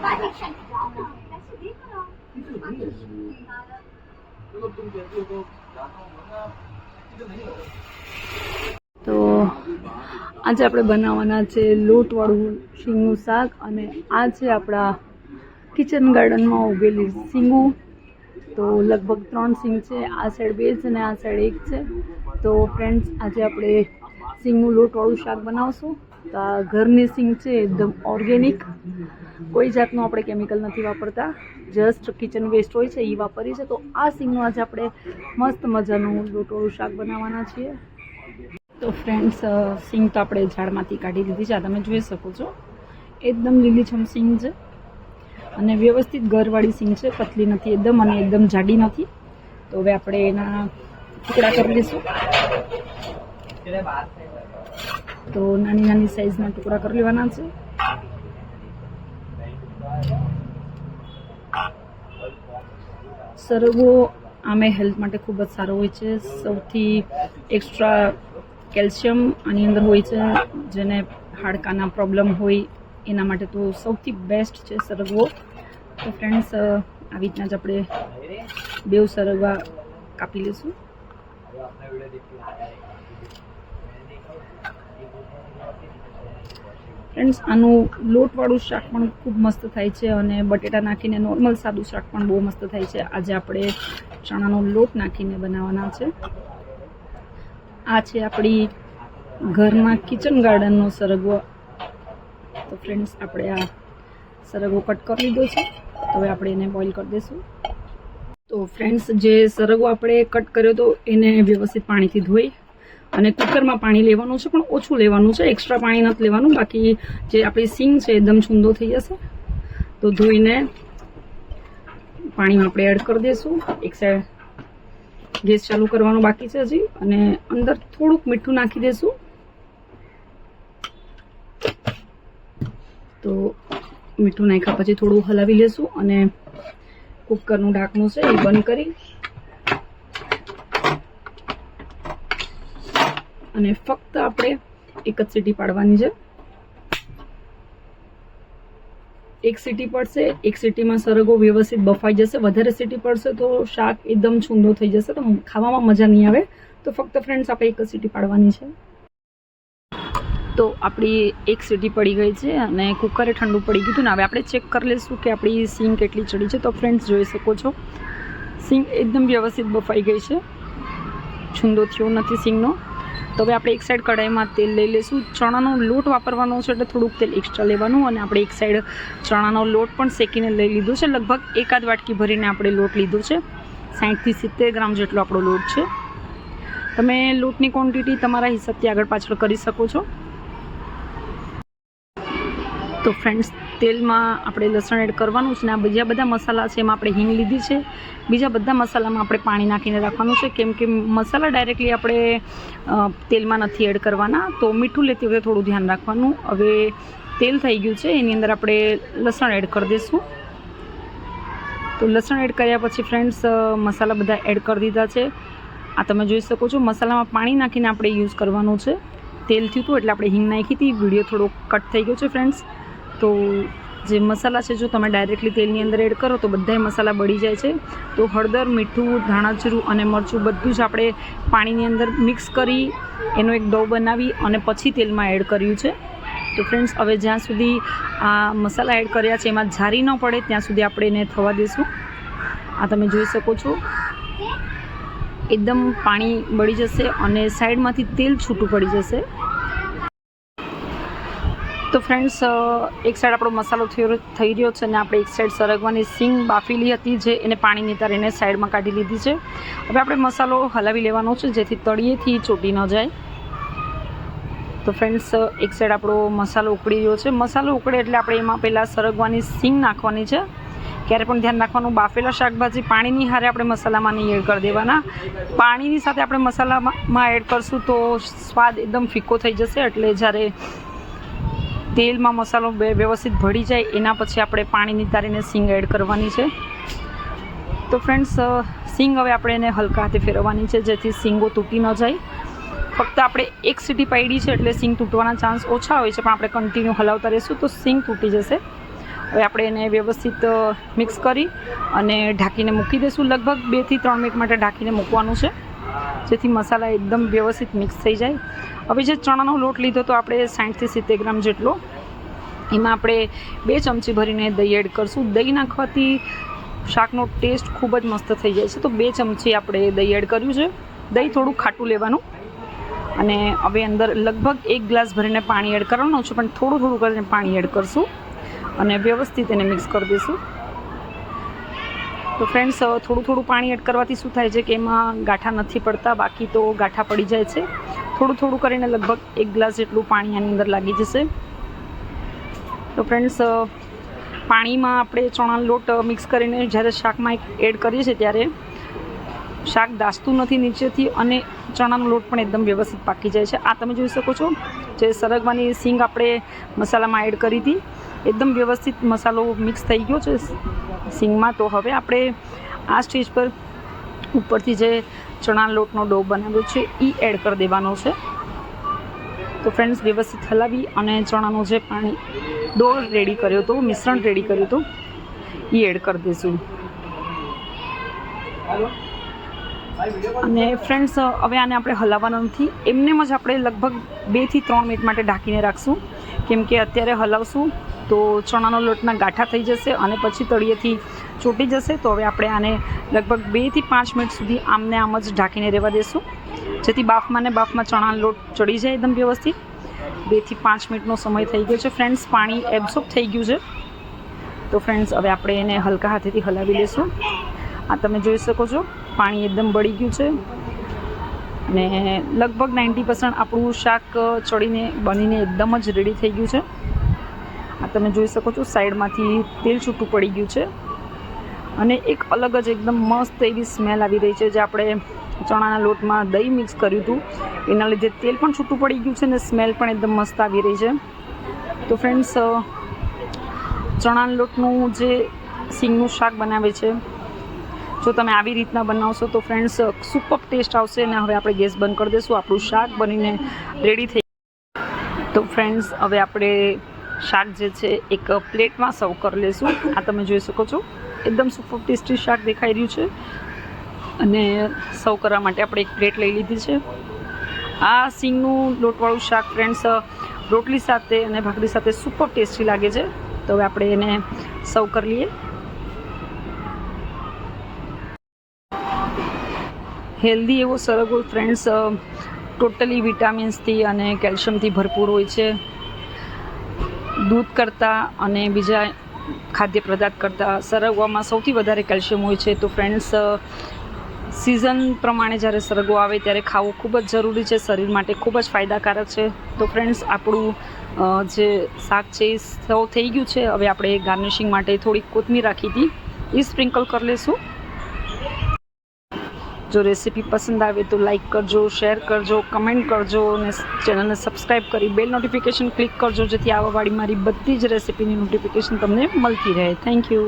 તો આજે આપણે બનાવવાના છે લોટવાળું શીંગનું શાક અને આ છે આપણા કિચન ગાર્ડનમાં ઉગેલી શીંગું. તો લગભગ 3 શીંગ છે, આ સાઈડ 2 છે અને આ સાઈડ 1 છે. તો ફ્રેન્ડ્સ આજે આપણે શીંગનું લોટવાળું શાક બનાવશું. તો આ ઘરની શીંગ છે, એકદમ ઓર્ગેનિક, કોઈ જાતનું આપણે કેમિકલ નથી વાપરતા, જસ્ટ કિચન વેસ્ટ હોય છે એ વાપરીએ છે. તો આ શીંગનું આજે આપણે મસ્ત મજાનું લોટવાળું શાક બનાવવાના છીએ. તો ફ્રેન્ડ્સ શીંગ તો આપણે ઝાડમાંથી કાઢી લીધી છે, આ તમે જોઈ શકો છો, એકદમ લીલીછમ શીંગ છે અને વ્યવસ્થિત ઘરવાળી શીંગ છે, પતલી નથી એકદમ અને એકદમ જાડી નથી. તો હવે આપણે એના ટુકડા કરી લઈશું. તો નાની નાની સાઈઝના ટુકડા કરી લેવાના છે. સરગવો આમે હેલ્થ માટે ખૂબ જ સારો હોય છે, સૌથી એક્સ્ટ્રા કેલ્શિયમ આની અંદર હોય છે, જેને હાડકાના પ્રોબ્લેમ હોય એના માટે તો સૌથી બેસ્ટ છે સરગવો. તો ફ્રેન્ડ્સ આવી રીતના જ આપણે 2 સરગવા કાપી લઈશું. ફ્રેન્ડ્સ આનું લોટવાળું શાક પણ ખૂબ મસ્ત થાય છે અને બટેટા નાખીને નોર્મલ સાદું શાક પણ બહુ મસ્ત થાય છે. આજે આપણે ચણાનો લોટ નાખીને બનાવવાના છે. આ છે આપણી ઘરમાં કિચન ગાર્ડનનો સરગવો. તો ફ્રેન્ડ્સ આપણે આ સરગવો કટ કરી લીધો છે, તો હવે આપણે એને બોઇલ કરી દઈશું. તો ફ્રેન્ડ્સ જે સરગવો આપણે કટ કર્યો તો એને વ્યવસ્થિત પાણીથી ધોઈ અને કુકરમાં પાણી લેવાનું છે, પણ ઓછું લેવાનું છે, એક્સ્ટ્રા પાણી નથી લેવાનું. બાકી જે આપણી શીંગ છે એકદમ છૂંદો થઈ જશે. તો ધોઈને પાણીમાં આપણે એડ કરી દઈશું. એક સાઈડ ગેસ ચાલુ કરવાનું બાકી છે હજી, અને અંદર થોડુંક મીઠું નાખી દઈશું. તો મીઠું નાખ્યા પછી થોડું હલાવી લેશું અને કુકરનું ઢાંકણું છે એ બંધ કરી અને ફક્ત આપણે એક જ સીટી પાડવાની છે. એક સીટી પડશે, એક સીટીમાં સરગવો વ્યવસ્થિત બફાઈ જશે. વધારે સીટી પડશે તો શાક એકદમ છૂંદો થઈ જશે, તો ખાવામાં મજા નહીં આવે. તો ફક્ત ફ્રેન્ડ્સ આપણે એક જ સીટી પાડવાની છે. તો આપણી એક સીટી પડી ગઈ છે અને કુકરે ઠંડુ પડી ગયું હતું ને હવે આપણે ચેક કરી લઈશું કે આપણી શીંગ કેટલી ચડી છે. તો ફ્રેન્ડ્સ જોઈ શકો છો, શીંગ એકદમ વ્યવસ્થિત બફાઈ ગઈ છે, છૂંદો થયો નથી શીંગનો. તો હવે આપણે એક સાઈડ કઢાઈમાં તેલ લઈ લઈશું. ચણાનો લોટ વાપરવાનો છે એટલે થોડુંક તેલ એક્સ્ટ્રા લેવાનું. અને આપણે એક સાઈડ ચણાનો લોટ પણ શેકીને લઈ લીધો છે. લગભગ 1 વાટકી ભરીને આપણે લોટ લીધો છે. 60 થી 70 ગ્રામ જેટલો આપણો લોટ છે. તમે લોટની ક્વોન્ટિટી તમારા હિસાબથી આગળ પાછળ કરી શકો છો. તો ફ્રેન્ડ્સ તેલમાં આપણે લસણ એડ કરવાનું છે ને આ બીજા બધા મસાલા છે એમાં આપણે હિંગ લીધી છે. બીજા બધા મસાલામાં આપણે પાણી નાખીને રાખવાનું છે, કેમ કે મસાલા ડાયરેક્ટલી આપણે તેલમાં નથી એડ કરવાના. તો મીઠું લેતી વખતે થોડું ધ્યાન રાખવાનું. હવે તેલ થઈ ગયું છે, એની અંદર આપણે લસણ એડ કરી દઈશું. તો લસણ એડ કર્યા પછી ફ્રેન્ડ્સ મસાલા બધા એડ કરી દીધા છે. આ તમે જોઈ શકો છો, મસાલામાં પાણી નાખીને આપણે યુઝ કરવાનું છે. તેલ થયું હતું એટલે આપણે હિંગ નાખી હતી. વિડીયો થોડો કટ થઈ ગયો છે ફ્રેન્ડ્સ. તો જે મસાલા છે જો તમે ડાયરેક્ટલી તેલની અંદર એડ કરો તો બધાય મસાલા બળી જાય છે. તો હળદર, મીઠું, ધાણાજીરું અને મરચું બધું જ આપણે પાણીની અંદર મિક્સ કરી એનો એક ડો બનાવી અને પછી તેલમાં એડ કર્યું છે. તો ફ્રેન્ડ્સ હવે જ્યાં સુધી આ મસાલા એડ કર્યા છે એમાં જારી ન પડે ત્યાં સુધી આપણે એને થવા દઈશું. આ તમે જોઈ શકો છો, એકદમ પાણી બળી જશે અને સાઈડમાંથી તેલ છૂટું પડી જશે. તો ફ્રેન્ડ્સ એક સાઈડ આપણો મસાલો થઈ રહ્યો છે અને આપણે એક સાઈડ સરગવાની શીંગ બાફેલી હતી જે એને પાણી નિતારીને સાઈડમાં કાઢી લીધી છે. હવે આપણે મસાલો હલાવી લેવાનો છે જેથી તળિયેથી ચોટી ન જાય. તો ફ્રેન્ડ્સ એક સાઈડ આપણો મસાલો ઉકળી રહ્યો છે. મસાલો ઉકળે એટલે આપણે એમાં પહેલાં સરગવાની શીંગ નાખવાની છે. ક્યારે પણ ધ્યાન રાખવાનું, બાફેલા શાકભાજી પાણીની હારે આપણે મસાલામાં નહીં એડ કરી દેવાના. પાણીની સાથે આપણે મસાલામાં એડ કરશું તો સ્વાદ એકદમ ફીકો થઈ જશે. એટલે જ્યારે તેલમાં મસાલો વ્યવસ્થિત ભળી જાય એના પછી આપણે પાણી નિતારીને શીંગ એડ કરવાની છે. તો ફ્રેન્ડ્સ શીંગ હવે આપણે એને હલકા હાથે ફેરવવાની છે જેથી શીંગો તૂટી ન જાય. ફક્ત આપણે એક સીટી પાડી છે એટલે શીંગ તૂટવાના ચાન્સ ઓછા હોય છે, પણ આપણે કન્ટિન્યુ હલાવતા રહીશું તો શીંગ તૂટી જશે. હવે આપણે એને વ્યવસ્થિત મિક્સ કરી અને ઢાંકીને મૂકી દઈશું. લગભગ 2 થી 3 મિનિટ માટે ઢાંકીને મૂકવાનું છે, જેથી મસાલા એકદમ વ્યવસ્થિત મિક્સ થઈ જાય. હવે જે ચણાનો લોટ લીધો તો આપણે 60 થી 70 ગ્રામ જેટલો, એમાં આપણે 2 ચમચી ભરીને દહીં એડ કરશું. દહીં નાખવાથી શાકનો ટેસ્ટ ખૂબ જ મસ્ત થઈ જાય છે, તો 2 ચમચી આપણે દહીં એડ કર્યું છે. દહીં થોડું ખાટું લેવાનું અને હવે અંદર લગભગ 1 ગ્લાસ ભરીને પાણી એડ કરવાનું છે, પણ થોડું કરીને પાણી એડ કરશું અને વ્યવસ્થિત એને મિક્સ કરી દઈશું. તો ફ્રેન્ડ્સ, થોડું પાણી એડ કરવાથી શું થાય છે કે એમાં ગાંઠા નથી પડતા, બાકી તો ગાંઠા પડી જાય છે. થોડું કરીને લગભગ 1 ગ્લાસ જેટલું પાણી આની અંદર લાગી જશે. તો ફ્રેન્ડ્સ, પાણીમાં આપણે ચણાનો લોટ મિક્સ કરીને જ્યારે શાકમાં એડ કરીએ છીએ ત્યારે શાક દાસતું નથી નીચેથી અને ચણાનો લોટ પણ એકદમ વ્યવસ્થિત પાકી જાય છે. આ તમે જોઈ શકો છો, જે સરગવાની સીંગ આપણે મસાલામાં એડ કરી હતી, એકદમ વ્યવસ્થિત મસાલો મિક્સ થઈ ગયો છે સીંગમાં. તો હવે આપણે આ સ્ટેજ પર ઉપરથી જે ચણાના લોટનો ડો બનાવ્યો છે એ એડ કરી દેવાનો છે. તો ફ્રેન્ડ્સ, વ્યવસ્થિત હલાવી અને ચણાનો જે ડો રેડી કર્યો હતો, મિશ્રણ રેડી કર્યું હતું, એ એડ કરી દઈશું. અને ફ્રેન્ડ્સ, હવે આને આપણે હલાવવાના નથી, એમનેમ જ આપણે લગભગ 2 થી 3 મિનિટ માટે ઢાંકીને રાખશું, કેમ કે અત્યારે હલાવશું તો ચણાનો લોટના ગાંઠા થઈ જશે અને પછી તળિયેથી ચોંટી જશે. તો હવે આપણે આને લગભગ 2 થી 5 મિનિટ સુધી આમને આમ જ ઢાંકીને રહેવા દઈશું, જેથી બાફમાં ચણાનો લોટ ચડી જાય એકદમ વ્યવસ્થિત. 2 થી 5 મિનિટનો સમય થઈ ગયો છે. ફ્રેન્ડ્સ, પાણી એબ્સોર્બ થઈ ગયું છે. તો ફ્રેન્ડ્સ, હવે આપણે એને હલકા હાથેથી હલાવી લઈશું. આ તમે જોઈ શકો છો, પાણી એકદમ બળી ગયું છે અને લગભગ 90% આપણું શાક બનીને એકદમ જ રેડી થઈ ગયું છે. આ તમે જોઈ શકો છો, સાઈડમાંથી તેલ છૂટું પડી ગયું છે અને એક અલગ જ એકદમ મસ્ત એવી સ્મેલ આવી રહી છે. જે આપણે ચણાના લોટમાં દહીં મિક્સ કર્યું હતું એના લીધે તેલ પણ છૂટું પડી ગયું છે અને સ્મેલ પણ એકદમ મસ્ત આવી રહી છે. તો ફ્રેન્ડ્સ, ચણાના લોટનું જે સિંગનું શાક બનાવે છે, જો તમે આવી રીતના બનાવશો તો ફ્રેન્ડ્સ સુપર ટેસ્ટ આવશે. અને હવે આપણે ગેસ બંધ કરી દઈશું. આપણું શાક બનીને રેડી થઈ. તો ફ્રેન્ડ્સ, હવે આપણે શાક જે છે એક પ્લેટમાં સર્વ કરી લઈશું. આ તમે જોઈ શકો છો, એકદમ સુપર ટેસ્ટી શાક દેખાઈ રહ્યું છે અને સર્વ કરવા માટે આપણે એક પ્લેટ લઈ લીધી છે. આ સિંગનું લોટવાળું શાક ફ્રેન્ડ્સ રોટલી સાથે અને ભાખરી સાથે સુપર ટેસ્ટી લાગે છે. તો હવે આપણે એને સર્વ કરી લઈએ. હેલ્ધી એવો સરગવો ફ્રેન્ડ્સ ટોટલી વિટામિન્સથી અને કેલ્શિયમથી ભરપૂર હોય છે. દૂધ કરતાં અને બીજા ખાદ્ય પદાર્થ કરતાં સરગવામાં સૌથી વધારે કેલ્શિયમ હોય છે. તો ફ્રેન્ડ્સ, સિઝન પ્રમાણે જ્યારે સરગવો આવે ત્યારે ખાવું ખૂબ જ જરૂરી છે, શરીર માટે ખૂબ જ ફાયદાકારક છે. તો ફ્રેન્ડ્સ, આપણું જે શાક છે એ સર્વ થઈ ગયું છે. હવે આપણે ગાર્નિશિંગ માટે થોડીક કોથમીર રાખી હતી, એ સ્પ્રિંકલ કરી લઈશું. જો રેસીપી પસંદ આવે તો લાઈક કરજો, શેર કરજો, કમેન્ટ કરજો અને ચેનલને સબસ્ક્રાઈબ કરી બેલ નોટિફિકેશન ક્લિક કરજો, જેથી આવવાવાળી મારી બધી જ રેસીપીની નોટિફિકેશન તમને મળતી રહે. Thank you.